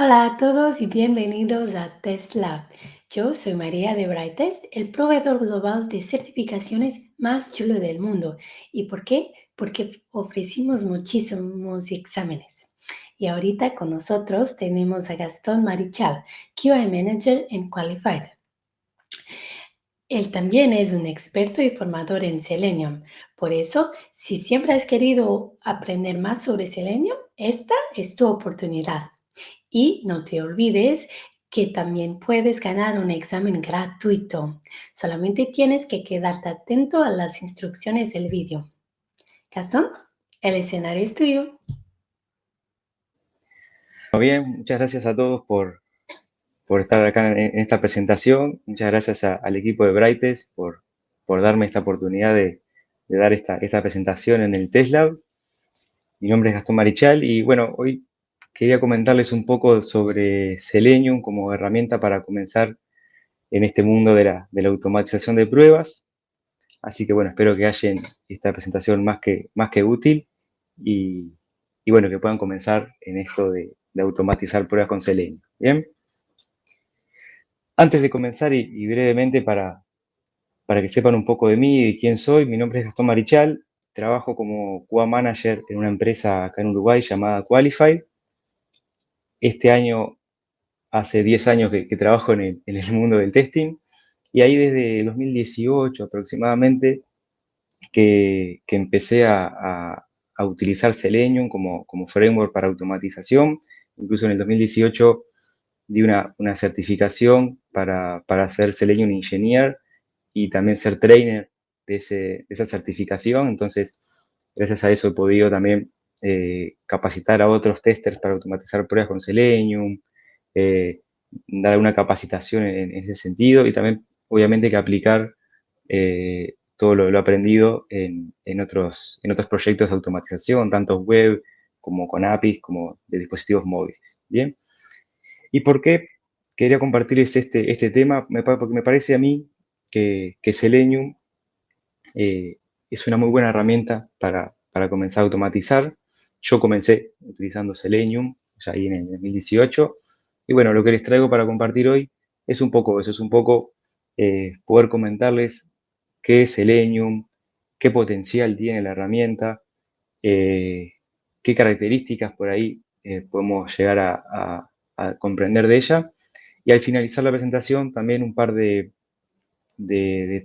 Hola a todos y bienvenidos a Test Lab. Yo soy María de Brightest, el proveedor global de certificaciones más chulo del mundo. ¿Y por qué? Porque ofrecimos muchísimos exámenes. Y ahorita con nosotros tenemos a Gastón Marichal, QA Manager en Qualified. Él también es un experto y formador en Selenium. Por eso, si siempre has querido aprender más sobre Selenium, esta es tu oportunidad. Y no te olvides que también puedes ganar un examen gratuito. Solamente tienes que quedarte atento a las instrucciones del vídeo. Gastón, el escenario es tuyo. Muy bien, muchas gracias a todos por estar acá en esta presentación. Muchas gracias al equipo de Brightest por darme esta oportunidad de dar esta presentación en el TestLab. Mi nombre es Gastón Marichal y bueno, hoy quería comentarles un poco sobre Selenium como herramienta para comenzar en este mundo de la automatización de pruebas. Así que bueno, espero que hallen esta presentación más que útil y, y bueno, que puedan comenzar en esto de automatizar pruebas con Selenium. Bien. Antes de comenzar y brevemente para que sepan un poco de mí y de quién soy, mi nombre es Gastón Marichal, trabajo como QA Manager en una empresa acá en Uruguay llamada Qualified. Este año, hace 10 años que trabajo en el mundo del testing y ahí desde 2018 aproximadamente que empecé a utilizar Selenium como framework para automatización. Incluso en el 2018 di una certificación para ser Selenium Engineer y también ser trainer de esa certificación. Entonces, gracias a eso he podido también capacitar a otros testers para automatizar pruebas con Selenium, eh, dar una capacitación en ese sentido y también, obviamente, que aplicar todo lo aprendido en otros proyectos de automatización, tanto web como con APIs, como de dispositivos móviles. Bien. ¿Y por qué quería compartirles este tema? Porque me parece a mí que Selenium es una muy buena herramienta para comenzar a automatizar. Yo comencé utilizando Selenium ya ahí en el 2018. Y bueno, lo que les traigo para compartir hoy es un poco eso, es un poco poder comentarles qué es Selenium, qué potencial tiene la herramienta, eh, qué características por ahí podemos llegar a comprender de ella. Y al finalizar la presentación, también un par de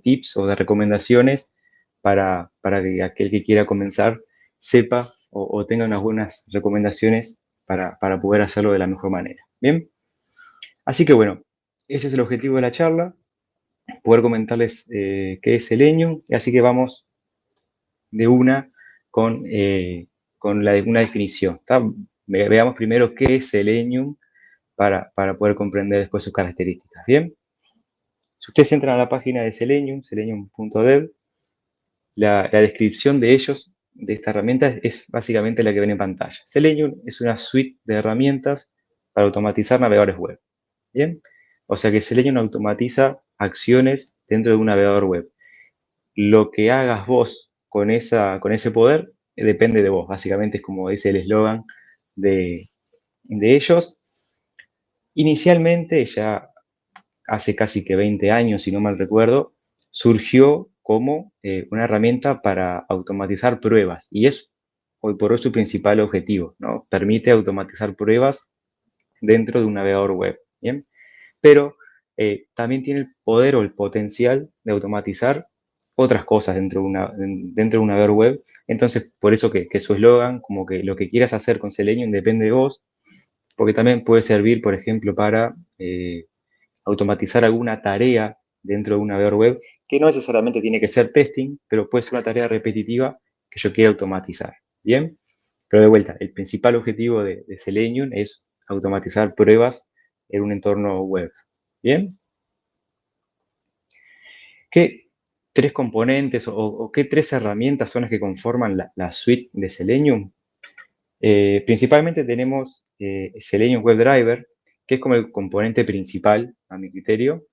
tips o de recomendaciones para que aquel que quiera comenzar sepa o tenga unas buenas recomendaciones para poder hacerlo de la mejor manera. Bien, así que bueno, ese es el objetivo de la charla, poder comentarles qué es Selenium, y así que vamos de una con una definición. ¿Tá? Veamos primero qué es Selenium para poder comprender después sus características. Bien, si ustedes entran a la página de Selenium, selenium.dev, la descripción de ellos, de esta herramienta, es básicamente la que ven en pantalla. Selenium es una suite de herramientas para automatizar navegadores web. Bien, o sea que Selenium automatiza acciones dentro de un navegador web. Lo que hagas vos con ese poder depende de vos. Básicamente es como dice el eslogan de ellos. Inicialmente, ya hace casi que 20 años, si no mal recuerdo, surgió como una herramienta para automatizar pruebas y es hoy por hoy su principal objetivo, ¿no? Permite automatizar pruebas dentro de un navegador web, ¿bien? Pero también tiene el poder o el potencial de automatizar otras cosas dentro de un navegador web. Entonces, por eso que su eslogan, como que lo que quieras hacer con Selenium depende de vos, porque también puede servir, por ejemplo, para automatizar alguna tarea dentro de un navegador web, que no necesariamente tiene que ser testing, pero puede ser una tarea repetitiva que yo quiera automatizar. ¿Bien? Pero de vuelta, el principal objetivo de Selenium es automatizar pruebas en un entorno web. ¿Bien? ¿Qué tres componentes o qué tres herramientas son las que conforman la suite de Selenium? Principalmente tenemos Selenium WebDriver, que es como el componente principal, a mi criterio.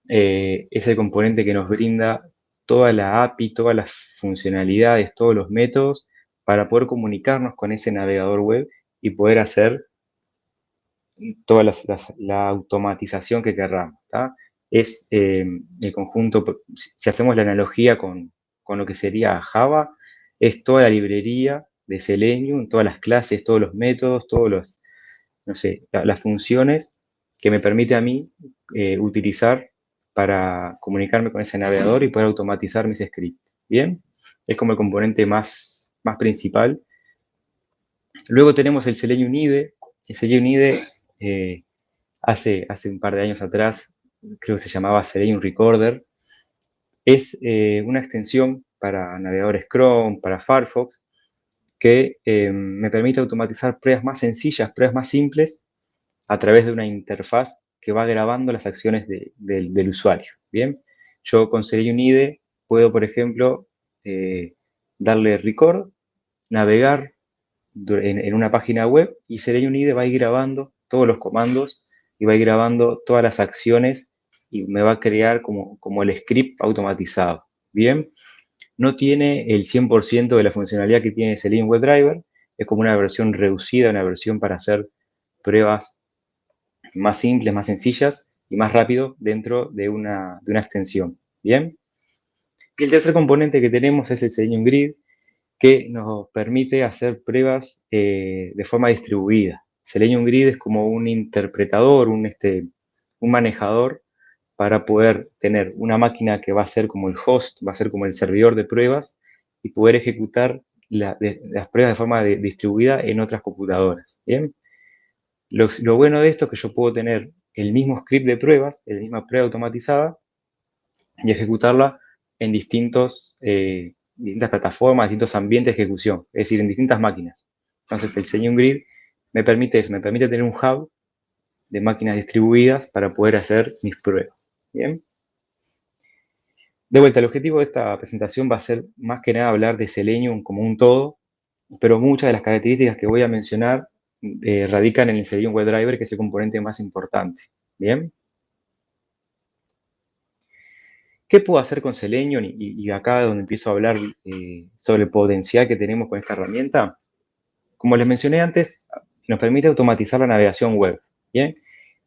Es el componente que nos brinda toda la API, todas las funcionalidades, todos los métodos para poder comunicarnos con ese navegador web y poder hacer toda la automatización que querramos, ¿tá? Es el conjunto, si hacemos la analogía con lo que sería Java, es toda la librería de Selenium, todas las clases, todos los métodos, todos los, no sé, las funciones que me permite a mí utilizar para comunicarme con ese navegador y poder automatizar mis scripts. ¿Bien? Es como el componente más principal. Luego tenemos el Selenium IDE. El Selenium IDE hace un par de años atrás, creo que se llamaba Selenium Recorder. Es una extensión para navegadores Chrome, para Firefox, que me permite automatizar pruebas más sencillas, pruebas más simples, a través de una interfaz que va grabando las acciones del usuario. Bien, yo con Selenium IDE puedo, por ejemplo, darle record, navegar en una página web y Selenium IDE va a ir grabando todos los comandos y va a ir grabando todas las acciones y me va a crear como el script automatizado. Bien, no tiene el 100% de la funcionalidad que tiene Selenium WebDriver, es como una versión reducida, una versión para hacer pruebas más simples, más sencillas y más rápido dentro de una extensión. Bien. Y el tercer componente que tenemos es el Selenium Grid, que nos permite hacer pruebas de forma distribuida. Selenium Grid es como un interpretador, un manejador para poder tener una máquina que va a ser como el host, va a ser como el servidor de pruebas y poder ejecutar las pruebas de forma distribuida en otras computadoras. ¿Bien? Lo bueno de esto es que yo puedo tener el mismo script de pruebas, la misma prueba automatizada, y ejecutarla en distintas plataformas, distintos ambientes de ejecución, es decir, en distintas máquinas. Entonces, el Selenium Grid me permite eso, me permite tener un hub de máquinas distribuidas para poder hacer mis pruebas. Bien. De vuelta, el objetivo de esta presentación va a ser más que nada hablar de Selenium como un todo, pero muchas de las características que voy a mencionar radican en el Selenium WebDriver, que es el componente más importante. Bien. ¿Qué puedo hacer con Selenium? Y acá es donde empiezo a hablar sobre el potencial que tenemos con esta herramienta. Como les mencioné antes, nos permite automatizar la navegación web. Bien,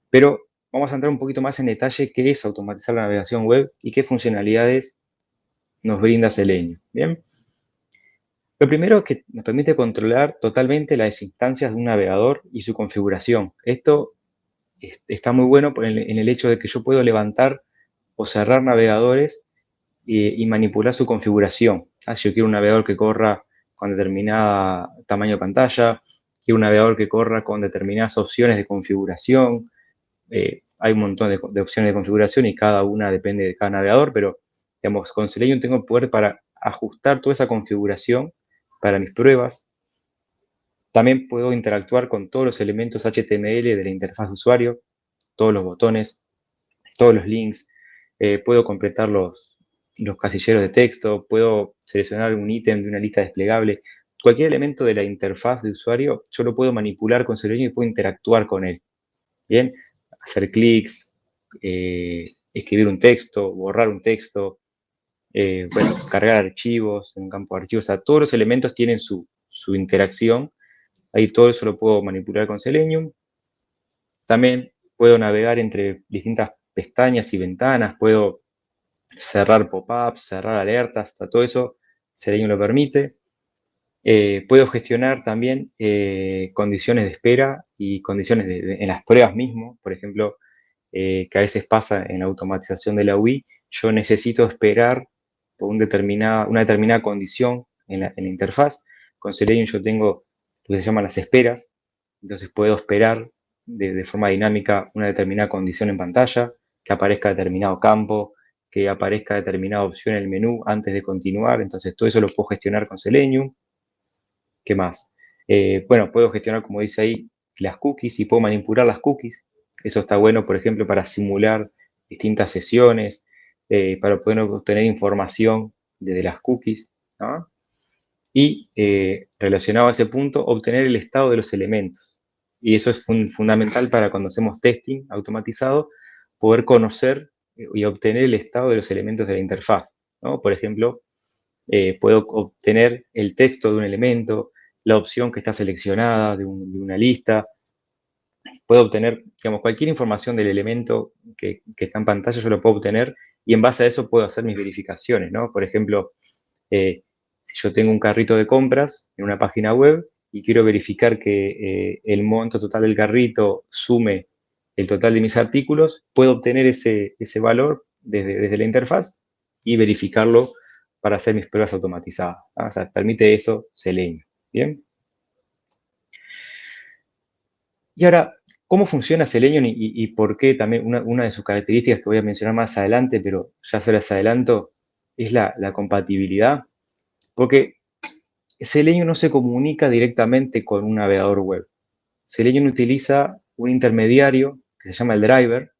pero vamos a entrar un poquito más en detalle qué es automatizar la navegación web y qué funcionalidades nos brinda Selenium. Bien, lo primero es que nos permite controlar totalmente las instancias de un navegador y su configuración. Esto está muy bueno en el hecho de que yo puedo levantar o cerrar navegadores y manipular su configuración. Si yo quiero un navegador que corra con determinado tamaño de pantalla, quiero un navegador que corra con determinadas opciones de configuración. Hay un montón de opciones de configuración y cada una depende de cada navegador, pero digamos, con Selenium tengo el poder para ajustar toda esa configuración para mis pruebas. También puedo interactuar con todos los elementos HTML de la interfaz de usuario, todos los botones, todos los links, puedo completar los casilleros de texto, puedo seleccionar un ítem de una lista desplegable. Cualquier elemento de la interfaz de usuario, yo lo puedo manipular con Selenium y puedo interactuar con él. Bien, hacer clics, escribir un texto, borrar un texto, bueno, cargar archivos en un campo de archivos. O sea, todos los elementos tienen su interacción. Ahí todo eso lo puedo manipular con Selenium. También puedo navegar entre distintas pestañas y ventanas, puedo cerrar pop-ups, cerrar alertas, todo eso Selenium lo permite. Puedo gestionar también condiciones de espera y condiciones en las pruebas mismo, por ejemplo, que a veces pasa en la automatización de la UI, yo necesito esperar por una determinada condición en la interfaz. Con Selenium yo tengo lo que se llaman las esperas, entonces puedo esperar de forma dinámica una determinada condición en pantalla, que aparezca determinado campo, que aparezca determinada opción en el menú antes de continuar, entonces todo eso lo puedo gestionar con Selenium. ¿Qué más? Bueno, puedo gestionar, como dice ahí, las cookies y puedo manipular las cookies. Eso está bueno, por ejemplo, para simular distintas sesiones, para poder obtener información desde las cookies, ¿no? Y relacionado a ese punto, obtener el estado de los elementos. Y eso es fundamental para cuando hacemos testing automatizado, poder conocer y obtener el estado de los elementos de la interfaz, ¿no? Por ejemplo, puedo obtener el texto de un elemento, la opción que está seleccionada de una lista, puedo obtener, digamos, cualquier información del elemento que está en pantalla, yo lo puedo obtener y en base a eso puedo hacer mis verificaciones, ¿no? Por ejemplo, si yo tengo un carrito de compras en una página web y quiero verificar que el monto total del carrito sume el total de mis artículos, puedo obtener ese valor desde la interfaz y verificarlo para hacer mis pruebas automatizadas. O sea, permite eso Selenium. ¿Bien? Y ahora, ¿cómo funciona Selenium y por qué también una de sus características que voy a mencionar más adelante, pero ya se las adelanto, es la compatibilidad? Porque Selenium no se comunica directamente con un navegador web. Selenium utiliza un intermediario que se llama el driver,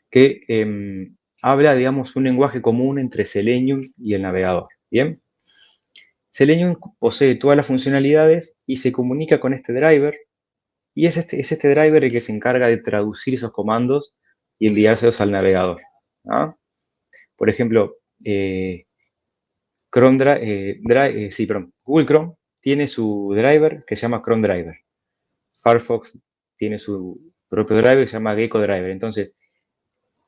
que habla, digamos, un lenguaje común entre Selenium y el navegador. ¿Bien? Selenium posee todas las funcionalidades y se comunica con este driver, y es este driver el que se encarga de traducir esos comandos y enviárselos al navegador. ¿Ah? Por ejemplo, Google Chrome tiene su driver que se llama Chrome Driver. Firefox tiene su propio driver que se llama Gecko Driver. Entonces,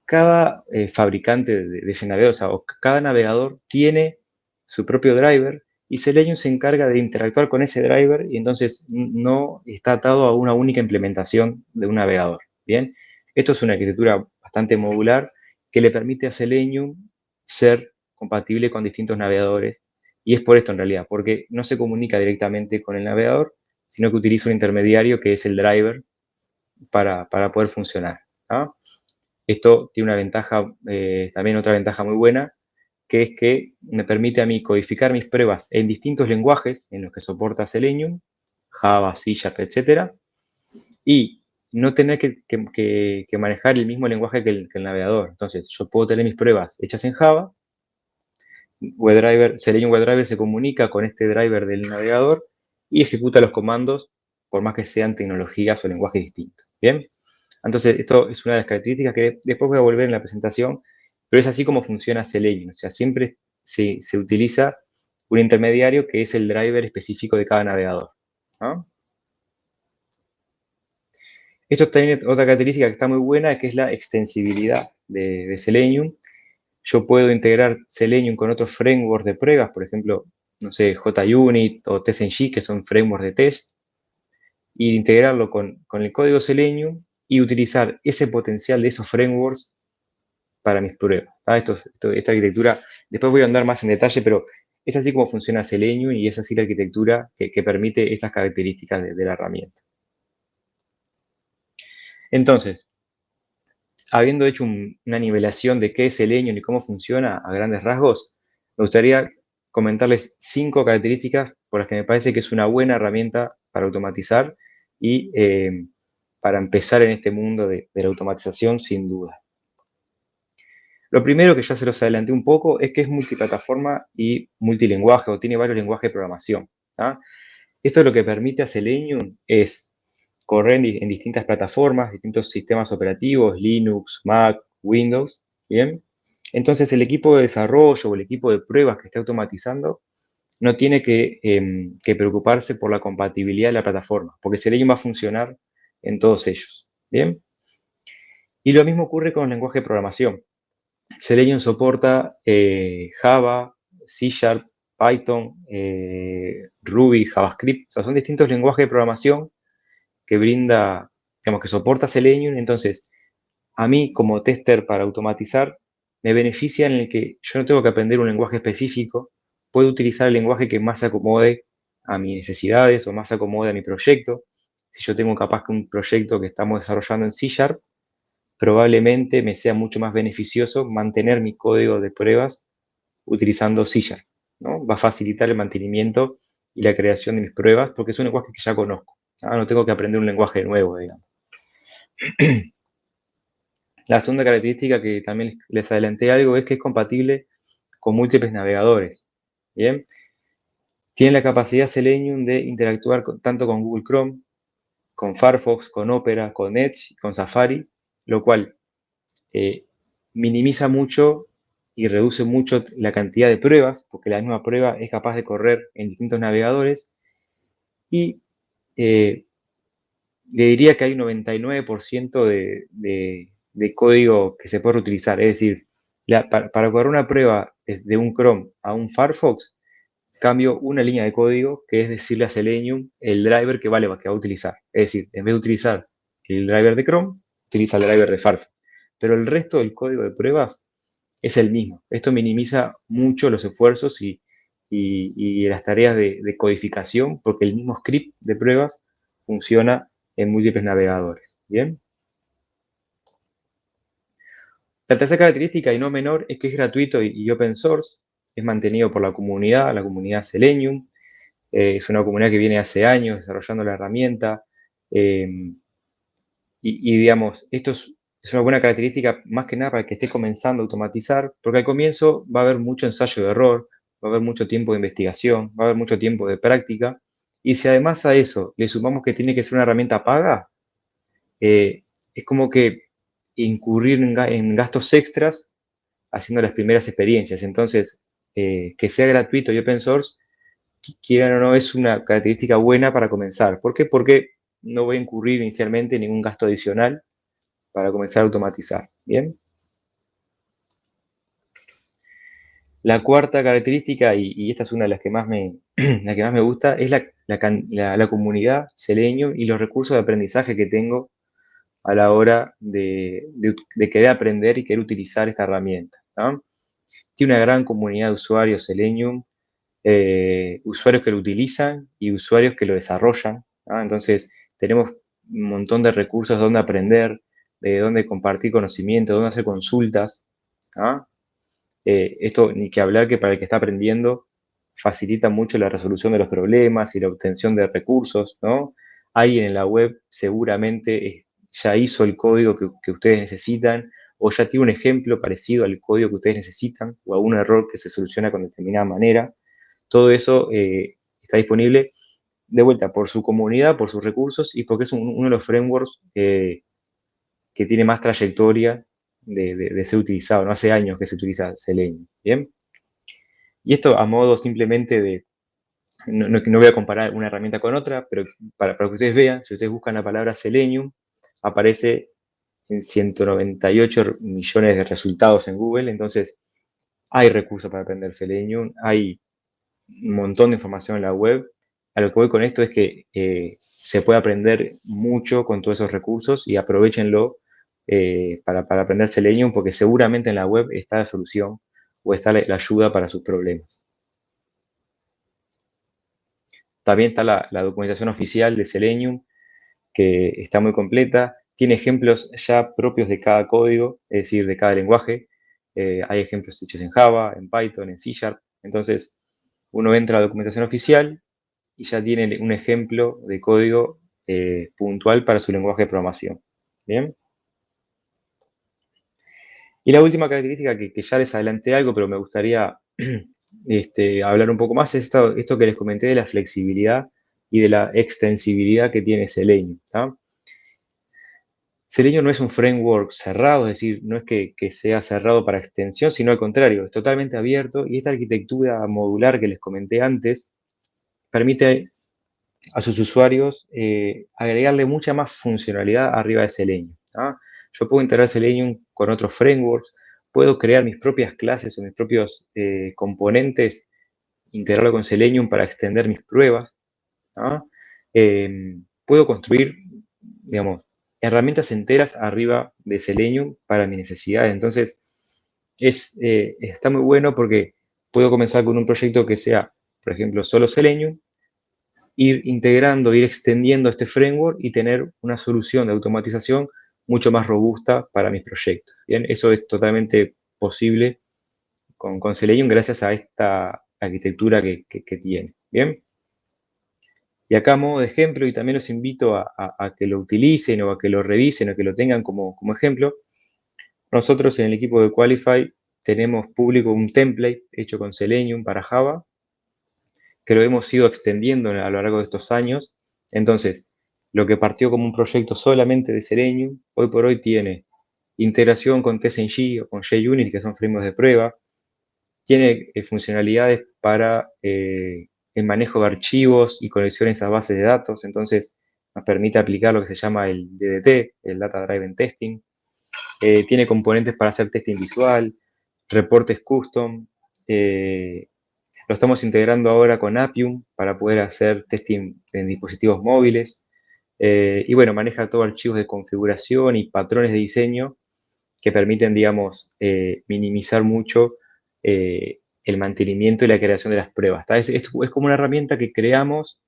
cada fabricante de ese navegador, o sea, cada navegador tiene su propio driver y Selenium se encarga de interactuar con ese driver y entonces no está atado a una única implementación de un navegador. Bien, esto es una arquitectura bastante modular que le permite a Selenium ser compatible con distintos navegadores, y es por esto en realidad, porque no se comunica directamente con el navegador, sino que utiliza un intermediario que es el driver para poder funcionar. ¿Ah? Esto tiene una ventaja, también otra ventaja muy buena, que es que me permite a mí codificar mis pruebas en distintos lenguajes en los que soporta Selenium, Java, C Sharp, etc. Y no tener que manejar el mismo lenguaje que el navegador. Entonces, yo puedo tener mis pruebas hechas en Java, Selenium WebDriver se comunica con este driver del navegador y ejecuta los comandos, por más que sean tecnologías o lenguajes distintos. ¿Bien? Entonces, esto es una de las características que después voy a volver en la presentación, pero es así como funciona Selenium. O sea, siempre se utiliza un intermediario que es el driver específico de cada navegador. ¿No? Esto también es otra característica que está muy buena, que es la extensibilidad de Selenium. Yo puedo integrar Selenium con otros frameworks de pruebas, por ejemplo, no sé, JUnit o TestNG, que son frameworks de test, y integrarlo con el código Selenium y utilizar ese potencial de esos frameworks para mis pruebas. Esta arquitectura, después voy a andar más en detalle, pero es así como funciona Selenium y es así la arquitectura que permite estas características de la herramienta. Entonces, habiendo hecho una nivelación de qué es Selenium y cómo funciona a grandes rasgos, me gustaría comentarles 5 características por las que me parece que es una buena herramienta para automatizar y para empezar en este mundo de la automatización sin duda. Lo primero, que ya se los adelanté un poco, es que es multiplataforma y multilingüaje, o tiene varios lenguajes de programación. ¿Ah? Esto lo que permite a Selenium es correr en distintas plataformas, distintos sistemas operativos, Linux, Mac, Windows, ¿bien? Entonces el equipo de desarrollo o el equipo de pruebas que está automatizando no tiene que preocuparse por la compatibilidad de la plataforma, porque Selenium va a funcionar en todos ellos, ¿bien? Y lo mismo ocurre con el lenguaje de programación. Selenium soporta Java, C Sharp, Python, Ruby, JavaScript. O sea, son distintos lenguajes de programación que brinda, digamos, que soporta Selenium. Entonces, a mí como tester para automatizar, me beneficia en el que yo no tengo que aprender un lenguaje específico, puedo utilizar el lenguaje que más se acomode a mis necesidades o más se acomode a mi proyecto. Si yo tengo capaz que un proyecto que estamos desarrollando en C Sharp, probablemente me sea mucho más beneficioso mantener mi código de pruebas utilizando C Sharp, ¿no? Va a facilitar el mantenimiento y la creación de mis pruebas porque es un lenguaje que ya conozco. No tengo que aprender un lenguaje nuevo, digamos. La segunda característica que también les adelanté algo es que es compatible con múltiples navegadores. Bien, tiene la capacidad Selenium de interactuar tanto con Google Chrome, con Firefox, con Opera, con Edge, con Safari, lo cual eh, minimiza mucho y reduce mucho la cantidad de pruebas, porque la misma prueba es capaz de correr en distintos navegadores y le diría que hay un 99% de código que se puede reutilizar. Es decir, para correr una prueba de un Chrome a un Firefox, cambio una línea de código que es decirle a Selenium el driver que va a utilizar. Es decir, en vez de utilizar el driver de Chrome, utiliza el driver de Firefox. Pero el resto del código de pruebas es el mismo. Esto minimiza mucho los esfuerzos y las tareas de codificación porque el mismo script de pruebas funciona en múltiples navegadores. ¿Bien? La tercera característica, y no menor, es que es gratuito y open source. Es mantenido por la comunidad Selenium. Es una comunidad que viene hace años desarrollando la herramienta. Digamos, esto es una buena característica más que nada para el que esté comenzando a automatizar, porque al comienzo va a haber mucho ensayo de error, va a haber mucho tiempo de investigación, va a haber mucho tiempo de práctica. Y si además a eso le sumamos que tiene que ser una herramienta paga, es como que incurrir en gastos extras haciendo las primeras experiencias. Entonces, que sea gratuito y open source, quieran o no, es una característica buena para comenzar. ¿Por qué? Porque no voy a incurrir inicialmente en ningún gasto adicional para comenzar a automatizar. ¿Bien? La cuarta característica, y esta es una de las que más me, la que más me gusta, es la comunidad Selenium y los recursos de aprendizaje que tengo a la hora de querer aprender y querer utilizar esta herramienta, ¿no? Tiene una gran comunidad de usuarios Selenium, usuarios que lo utilizan y usuarios que lo desarrollan, ¿no? Entonces, tenemos un montón de recursos donde aprender, de donde compartir conocimiento, donde hacer consultas, ¿no? Esto ni que hablar que para el que está aprendiendo facilita mucho la resolución de los problemas y la obtención de recursos, ¿no? Alguien en la web seguramente ya hizo el código que ustedes necesitan o ya tiene un ejemplo parecido al código que ustedes necesitan o algún error que se soluciona con determinada manera. Todo eso está disponible de vuelta por su comunidad, por sus recursos y porque es uno de los frameworks que tiene más trayectoria de ser utilizado, ¿no? Hace años que se utiliza Selenium, ¿bien? Y esto a modo simplemente de, no voy a comparar una herramienta con otra, pero para que ustedes vean, si ustedes buscan la palabra Selenium, aparece en 198 millones de resultados en Google, entonces hay recursos para aprender Selenium, hay un montón de información en la web. A lo que voy con esto es que se puede aprender mucho con todos esos recursos y aprovechenlo para aprender Selenium porque seguramente en la web está la solución o está la ayuda para sus problemas. También está la documentación oficial de Selenium, que está muy completa. Tiene ejemplos ya propios de cada código, es decir, de cada lenguaje. Hay ejemplos hechos en Java, en Python, en C Sharp. Entonces, uno entra a la documentación oficial y ya tiene un ejemplo de código puntual para su lenguaje de programación. ¿Bien? Y la última característica que ya les adelanté algo, pero me gustaría hablar un poco más, es esto que les comenté de la flexibilidad y de la extensibilidad que tiene Selenium. ¿Tá? Selenium no es un framework cerrado, es decir, no es que sea cerrado para extensión, sino al contrario, es totalmente abierto y esta arquitectura modular que les comenté antes permite a sus usuarios agregarle mucha más funcionalidad arriba de Selenium. ¿Ah? Yo puedo integrar Selenium con otros frameworks, puedo crear mis propias clases o mis propios componentes, integrarlo con Selenium para extender mis pruebas. ¿Ah? Puedo construir, digamos, herramientas enteras arriba de Selenium para mis necesidades. Entonces, está muy bueno porque puedo comenzar con un proyecto que sea, por ejemplo, solo Selenium, ir integrando, ir extendiendo este framework y tener una solución de automatización mucho más robusta para mis proyectos. Bien, eso es totalmente posible con Selenium gracias a esta arquitectura que tiene. Bien. Y acá a modo de ejemplo, y también los invito a que lo utilicen o a que lo revisen o que lo tengan como ejemplo, nosotros en el equipo de Qualify tenemos público un template hecho con Selenium para Java, que lo hemos ido extendiendo a lo largo de estos años. Entonces, lo que partió como un proyecto solamente de Selenium, hoy por hoy tiene integración con TSNG o con JUnit, que son frameworks de prueba, tiene funcionalidades para el manejo de archivos y conexiones a bases de datos. Entonces, nos permite aplicar lo que se llama el DDT, el Data Driven Testing. Tiene componentes para hacer testing visual, reportes custom. Lo estamos integrando ahora con Appium para poder hacer testing en dispositivos móviles. Y bueno, maneja todo archivos de configuración y patrones de diseño que permiten, digamos, minimizar mucho el mantenimiento y la creación de las pruebas. Es como una herramienta que creamos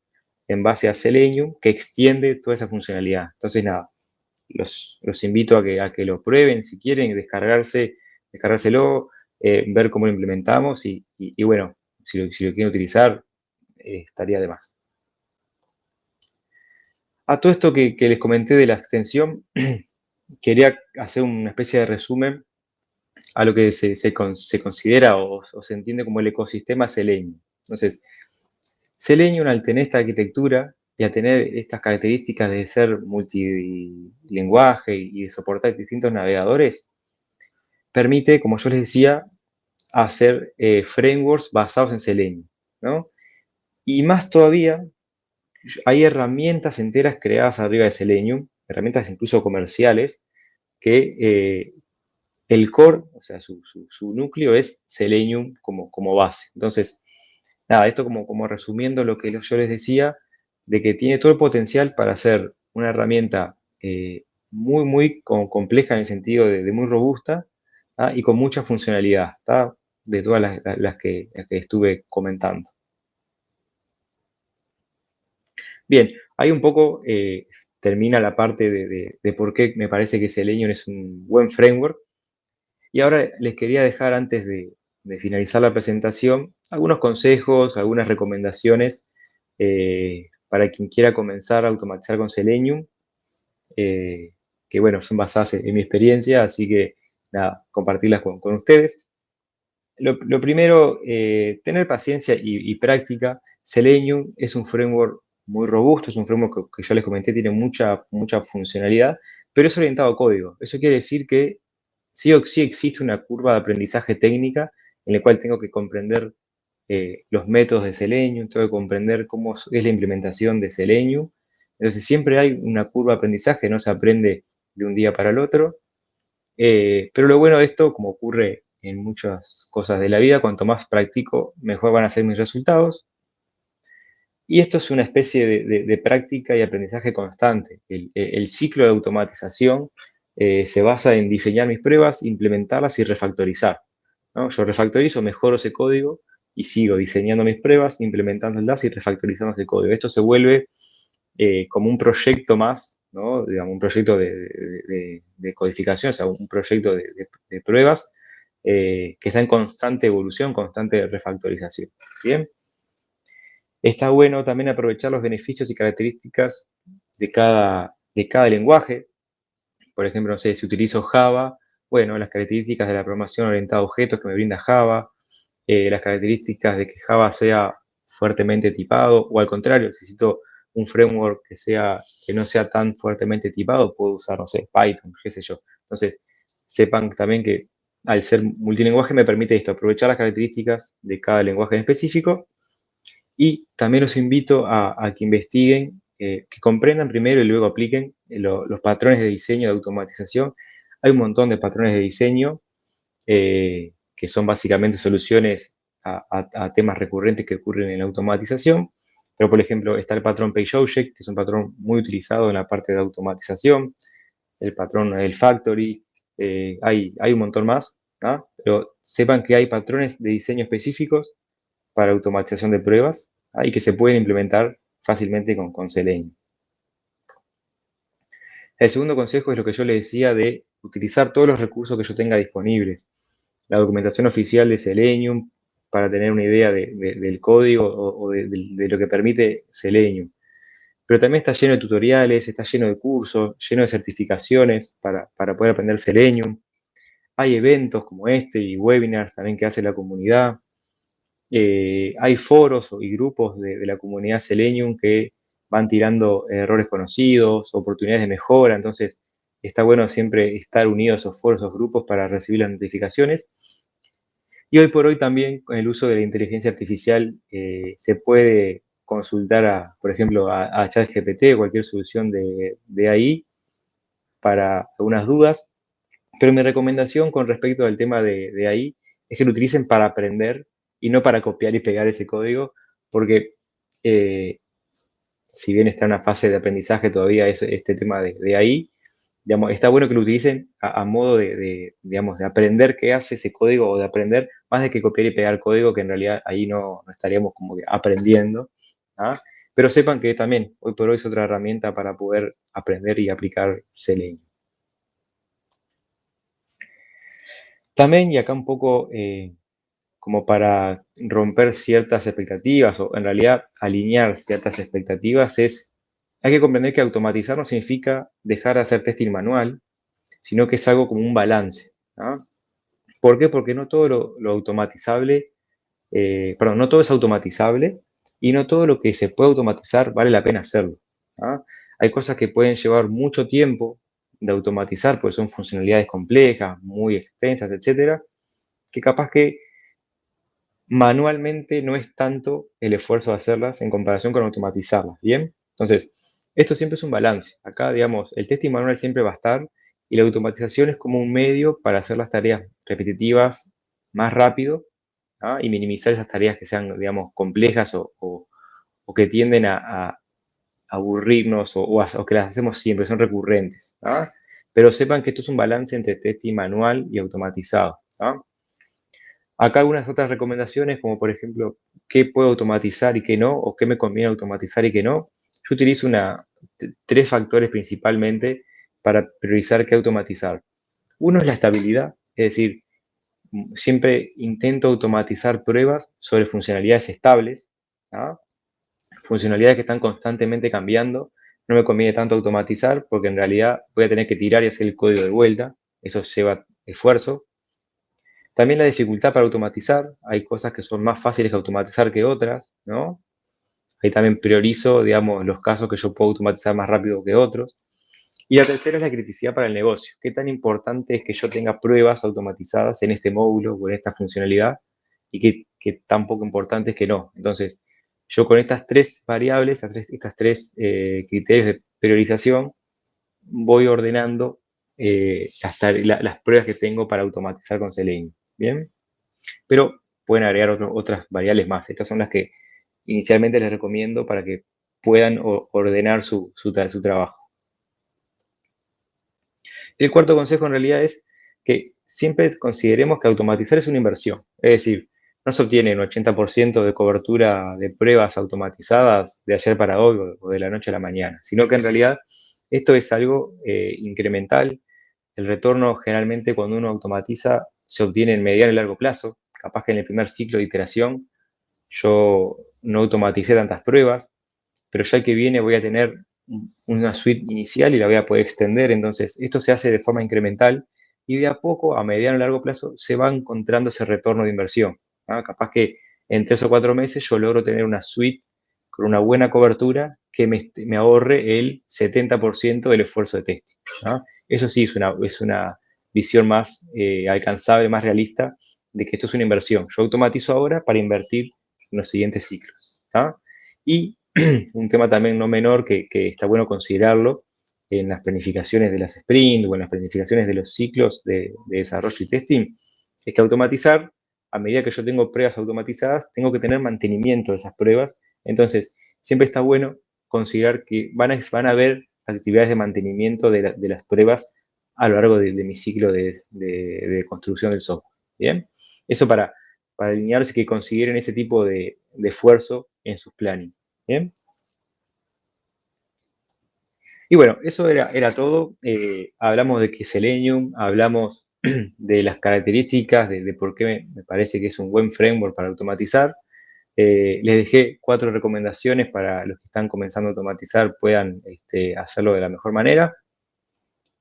en base a Selenium que extiende toda esa funcionalidad. Entonces, nada, los invito a que lo prueben si quieren, descargárselo, ver cómo lo implementamos y bueno, si lo quieren utilizar, estaría de más. A todo esto que les comenté de la extensión, quería hacer una especie de resumen a lo que se considera o se entiende como el ecosistema Selenium. Entonces, Selenium, al tener esta arquitectura y a tener estas características de ser multilingüaje y de soportar distintos navegadores, permite, como yo les decía, hacer frameworks basados en Selenium, ¿no? Y más todavía, hay herramientas enteras creadas arriba de Selenium, herramientas incluso comerciales, que el core, o sea, su núcleo es Selenium como base. Entonces, nada, esto como resumiendo lo que yo les decía, de que tiene todo el potencial para ser una herramienta muy compleja en el sentido de muy robusta, ¿ah? Y con mucha funcionalidad, ¿tá? De todas las que estuve comentando. Bien, ahí un poco termina la parte de por qué me parece que Selenium es un buen framework. Y ahora les quería dejar, antes de finalizar la presentación, algunos consejos, algunas recomendaciones para quien quiera comenzar a automatizar con Selenium, eh, que bueno, son basadas en mi experiencia, así que nada, compartirlas con ustedes. Lo primero, tener paciencia y práctica. Selenium es un framework muy robusto, es un framework que yo les comenté, tiene mucha funcionalidad, pero es orientado a código. Eso quiere decir que sí o sí existe una curva de aprendizaje técnica en la cual tengo que comprender los métodos de Selenium, tengo que comprender cómo es la implementación de Selenium. Entonces siempre hay una curva de aprendizaje, no se aprende de un día para el otro. Pero lo bueno de esto, como ocurre en muchas cosas de la vida, cuanto más practico, mejor van a ser mis resultados. Y esto es una especie de práctica y aprendizaje constante. El ciclo de automatización se basa en diseñar mis pruebas, implementarlas y refactorizar, ¿no? Yo refactorizo, mejoro ese código y sigo diseñando mis pruebas, implementándolas y refactorizando ese código. Esto se vuelve como un proyecto más, ¿no? Digamos, un proyecto de codificación, o sea, un proyecto de pruebas que está en constante evolución, constante refactorización. Bien. Está bueno también aprovechar los beneficios y características de cada lenguaje. Por ejemplo, no sé, si utilizo Java, bueno, las características de la programación orientada a objetos que me brinda Java, las características de que Java sea fuertemente tipado, o al contrario, necesito un framework que no sea tan fuertemente tipado, puedo usar, no sé, Python, qué sé yo. Entonces, sepan también que al ser multilingüaje me permite esto, aprovechar las características de cada lenguaje en específico. Y también los invito a que investiguen, que comprendan primero y luego apliquen los patrones de diseño de automatización. Hay un montón de patrones de diseño que son básicamente soluciones a temas recurrentes que ocurren en la automatización. Pero, por ejemplo, está el patrón PageObject, que es un patrón muy utilizado en la parte de automatización. El patrón del Factory. Hay un montón más, ¿ah? Pero sepan que hay patrones de diseño específicos para automatización de pruebas, ¿ah? Y que se pueden implementar fácilmente con Selenium. El segundo consejo es lo que yo le decía de utilizar todos los recursos que yo tenga disponibles. La documentación oficial de Selenium para tener una idea del código o de lo que permite Selenium. Pero también está lleno de tutoriales, está lleno de cursos, lleno de certificaciones para poder aprender Selenium. Hay eventos como este y webinars también que hace la comunidad. Hay foros y grupos de la comunidad Selenium que van tirando errores conocidos, oportunidades de mejora, entonces está bueno siempre estar unido a esos foros, esos grupos para recibir las notificaciones. Y hoy por hoy también con el uso de la inteligencia artificial se puede consultar, por ejemplo, a ChatGPT o cualquier solución de AI para algunas dudas. Pero mi recomendación con respecto al tema de AI es que lo utilicen para aprender y no para copiar y pegar ese código, porque eh, si bien está en una fase de aprendizaje todavía este tema de AI, digamos, está bueno que lo utilicen a modo digamos, de aprender qué hace ese código o de aprender más de que copiar y pegar código, que en realidad ahí no estaríamos como que aprendiendo. ¿Ah? Pero sepan que también hoy por hoy es otra herramienta para poder aprender y aplicar Selenium. También, y acá un poco como para romper ciertas expectativas o en realidad alinear ciertas expectativas, hay que comprender que automatizar no significa dejar de hacer testing manual, sino que es algo como un balance. ¿Ah? ¿Por qué? Porque no todo lo automatizable, perdón, no todo es automatizable y no todo lo que se puede automatizar vale la pena hacerlo. ¿Ah? Hay cosas que pueden llevar mucho tiempo de automatizar, porque son funcionalidades complejas, muy extensas, etcétera, que capaz que manualmente no es tanto el esfuerzo de hacerlas en comparación con automatizarlas, ¿bien? Entonces, esto siempre es un balance. Acá, digamos, el testing manual siempre va a estar y la automatización es como un medio para hacer las tareas repetitivas más rápido, ¿ah? Y minimizar esas tareas que sean, digamos, complejas o que tienden a aburrirnos o que las hacemos siempre, son recurrentes, ¿ah? Pero sepan que esto es un balance entre testing manual y automatizado, ¿ah? Acá algunas otras recomendaciones, como por ejemplo, qué puedo automatizar y qué no, o qué me conviene automatizar y qué no. Yo utilizo tres factores principalmente para priorizar qué automatizar. Uno es la estabilidad, es decir, siempre intento automatizar pruebas sobre funcionalidades estables, ¿ah? Funcionalidades que están constantemente cambiando. No me conviene tanto automatizar porque en realidad voy a tener que tirar y hacer el código de vuelta. Eso lleva esfuerzo. También la dificultad para automatizar. Hay cosas que son más fáciles de automatizar que otras, ¿no? Ahí también priorizo, digamos, los casos que yo puedo automatizar más rápido que otros. Y la tercera es la criticidad para el negocio. ¿Qué tan importante es que yo tenga pruebas automatizadas en este módulo o en esta funcionalidad? Y qué tan poco importante es que no. Entonces, yo con estas tres variables, estas tres criterios de priorización, voy ordenando las pruebas que tengo para automatizar con Selenium. ¿Bien? Pero pueden agregar otras variables más. Estas son las que inicialmente les recomiendo para que puedan ordenar su trabajo. Y el cuarto consejo en realidad es que siempre consideremos que automatizar es una inversión. Es decir, no se obtiene un 80% de cobertura de pruebas automatizadas de ayer para hoy o de la noche a la mañana, sino que en realidad esto es algo incremental. El retorno generalmente cuando uno automatiza se obtiene en mediano y largo plazo. Capaz que en el primer ciclo de iteración yo no automaticé tantas pruebas, pero ya que viene voy a tener una suite inicial y la voy a poder extender. Entonces, esto se hace de forma incremental y de a poco, a mediano y largo plazo, se va encontrando ese retorno de inversión. ¿Ah? Capaz que en 3 o 4 meses yo logro tener una suite con una buena cobertura que me ahorre el 70% del esfuerzo de testing. ¿Ah? Eso sí es una visión más alcanzable, más realista, de que esto es una inversión. Yo automatizo ahora para invertir en los siguientes ciclos. ¿Ah? Y un tema también no menor que está bueno considerarlo en las planificaciones de las sprint o en las planificaciones de los ciclos de desarrollo y testing, es que automatizar, a medida que yo tengo pruebas automatizadas, tengo que tener mantenimiento de esas pruebas. Entonces, siempre está bueno considerar que van a haber actividades de mantenimiento de las pruebas a lo largo de mi ciclo de construcción del software. ¿Bien? Eso para alinearse que consideren ese tipo de esfuerzo en sus planning. ¿Bien? Y bueno, eso era todo. Hablamos de qué es Selenium, hablamos de las características, de por qué me parece que es un buen framework para automatizar. Les dejé 4 recomendaciones para los que están comenzando a automatizar puedan hacerlo de la mejor manera.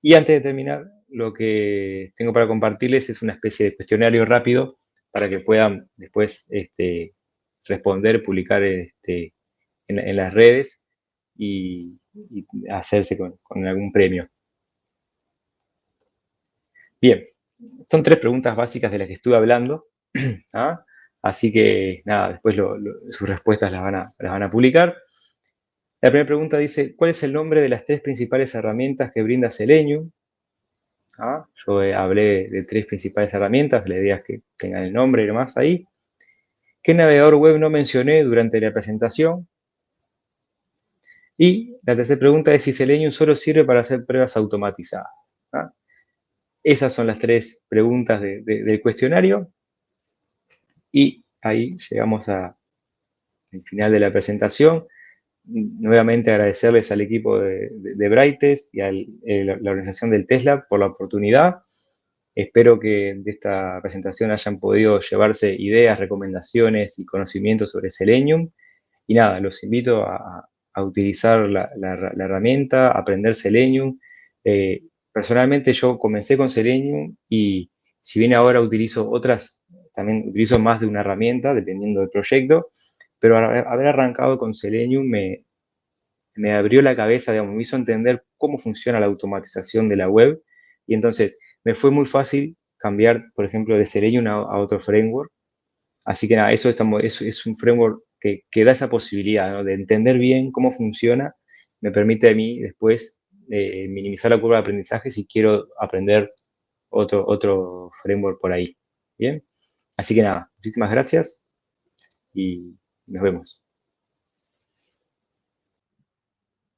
Y antes de terminar, lo que tengo para compartirles es una especie de cuestionario rápido para que puedan después responder, publicar en las redes y hacerse con algún premio. Bien, son 3 preguntas básicas de las que estuve hablando. ¿Ah? Así que nada, después sus respuestas las van a publicar. La primera pregunta dice, ¿cuál es el nombre de las 3 principales herramientas que brinda Selenium? Yo hablé de 3 principales herramientas, la idea es que tengan el nombre y demás ahí. ¿Qué navegador web no mencioné durante la presentación? Y la tercera pregunta es si Selenium solo sirve para hacer pruebas automatizadas. Esas son las 3 preguntas del cuestionario. Y ahí llegamos al final de la presentación. Nuevamente agradecerles al equipo de Brightest y a la organización del TestLab por la oportunidad. Espero que de esta presentación hayan podido llevarse ideas, recomendaciones y conocimientos sobre Selenium. Y nada, los invito a utilizar la herramienta, a aprender Selenium. Personalmente yo comencé con Selenium y si bien ahora utilizo otras, también utilizo más de una herramienta dependiendo del proyecto, pero haber arrancado con Selenium me abrió la cabeza, digamos, me hizo entender cómo funciona la automatización de la web y entonces me fue muy fácil cambiar, por ejemplo, de Selenium a otro framework. Así que nada, eso es un framework que da esa posibilidad, ¿no? De entender bien cómo funciona, me permite a mí después minimizar la curva de aprendizaje si quiero aprender otro framework por ahí. ¿Bien? Así que nada, muchísimas gracias y nos vemos.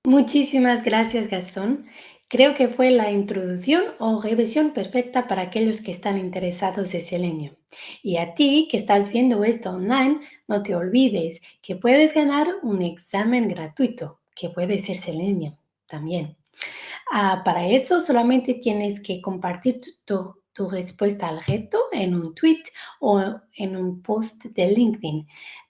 Muchísimas gracias, Gastón. Creo que fue la introducción o revisión perfecta para aquellos que están interesados de Selenium. Y a ti que estás viendo esto online, no te olvides que puedes ganar un examen gratuito, que puede ser Selenium también. Para eso solamente tienes que compartir tu respuesta al reto en un tweet o en un post de LinkedIn.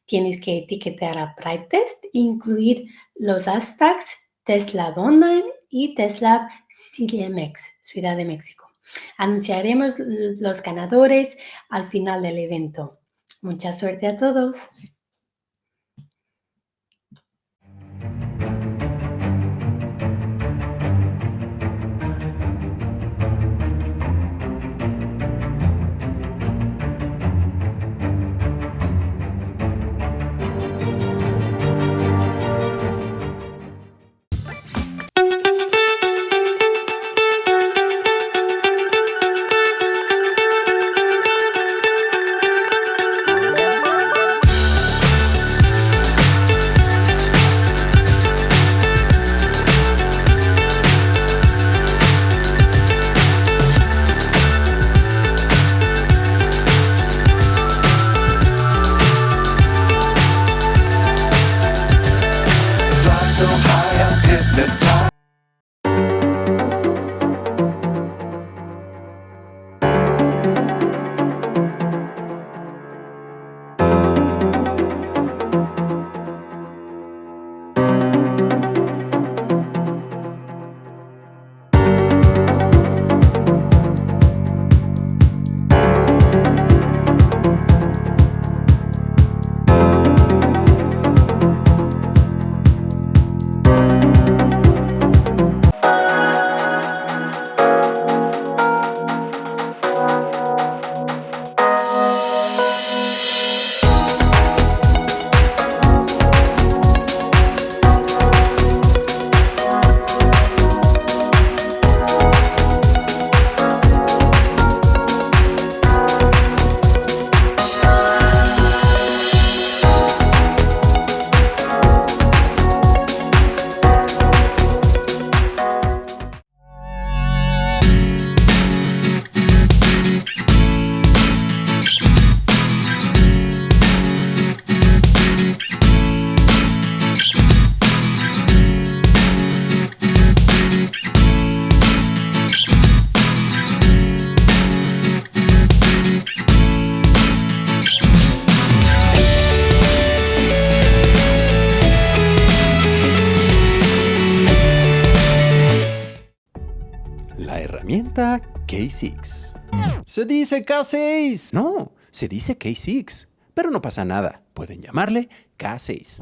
Tienes que etiquetar a Brightest e incluir los hashtags TestLab Online y TestLab CDMX, Ciudad de México. Anunciaremos los ganadores al final del evento. Mucha suerte a todos. La herramienta K6. Se dice K6. No, se dice K6. Pero no pasa nada. Pueden llamarle K6.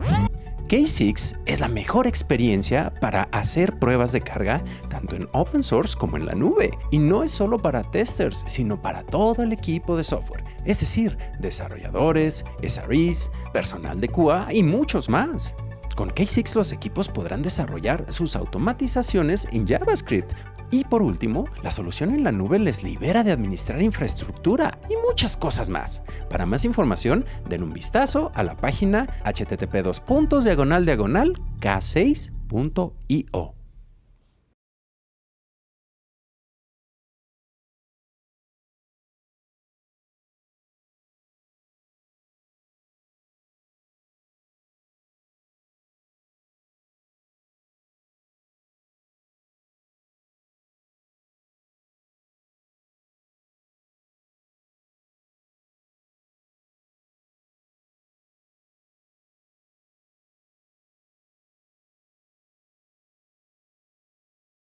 K6 es la mejor experiencia para hacer pruebas de carga tanto en open source como en la nube. Y no es solo para testers, sino para todo el equipo de software, es decir, desarrolladores, SREs, personal de QA y muchos más. Con K6 los equipos podrán desarrollar sus automatizaciones en JavaScript. Y por último, la solución en la nube les libera de administrar infraestructura y muchas cosas más. Para más información, den un vistazo a la página http://k6.io.